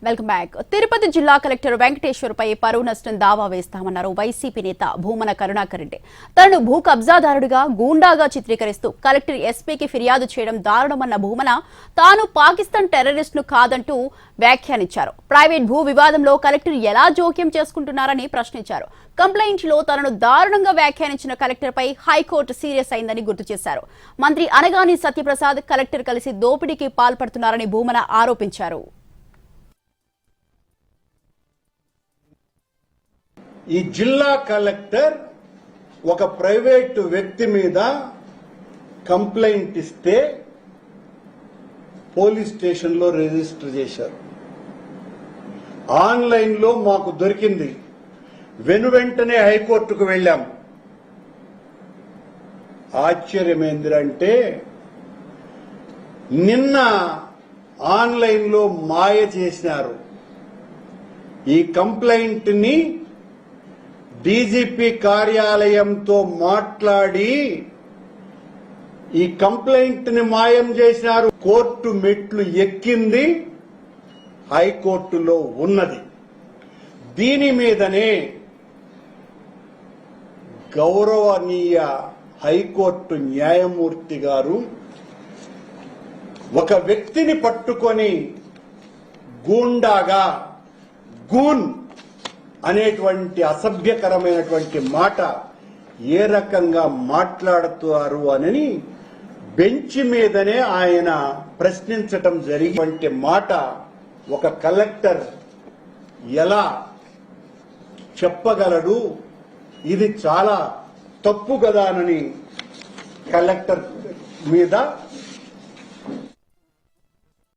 Welcome back. Tirupati జిల్లా collector వెంకటేశ్వర్పై పరువు నష్టం దావా వేస్తామన్నారు వైసీపీ నేత భూమన కరుణాకర్ రెడ్డి. తనను భూ కబ్జాదారుడిగా గూండాగా చిత్రీకరిస్తూ కలెక్టర్ ఎస్పీకి ఫిర్యాదు చేయడం దారుణమన్న భూమన తాను పాకిస్తాన్ టెర్రరిస్టును కాదంటూ వ్యాఖ్యానించారు. ప్రైవేట్ భూ వివాదంలో కలెక్టర్ ఎలా జోక్యం చేసుకుంటున్నారని ప్రశ్నించారు. కంప్లైంట్ లో తనను దారుణంగా వ్యాఖ్యానించిన కలెక్టర్ పై హైకోర్టు సీరియస్ అయిందని గుర్తు చేశారు. మంత్రి అనగాని సత్యప్రసాద్ కలెక్టర్ కలిసి దోపిడీకి పాల్పడుతున్నారని భూమన ఆరోపించారు. ఈ జిల్లా కలెక్టర్ ఒక ప్రైవేటు వ్యక్తి మీద కంప్లైంట్ ఇస్తే పోలీస్ స్టేషన్లో రిజిస్టర్ చేశారు. ఆన్లైన్లో మాకు దొరికింది. వెనువెంటనే హైకోర్టుకు వెళ్ళాం. ఆశ్చర్యమేందంటే నిన్న ఆన్లైన్లో మాయ చేసినారు. ఈ కంప్లైంట్ ని డీజీపీ కార్యాలయంతో మాట్లాడి ఈ కంప్లైంట్ ని మాయం చేసినారు. కోర్టు మెట్లు ఎక్కింది, హైకోర్టులో ఉన్నది. దీని మీదనే గౌరవనీయ హైకోర్టు న్యాయమూర్తి గారు ఒక వ్యక్తిని పట్టుకొని గూండాగా గూన్ అనేటువంటి అసభ్యకరమైనటువంటి మాట ఏ రకంగా మాట్లాడుతారు అని బెంచ్ మీదనే ఆయన ప్రశ్నించటం జరిగినటువంటి మాట ఒక కలెక్టర్ ఎలా చెప్పగలడు? ఇది చాలా తప్పు కదా అని కలెక్టర్ మీద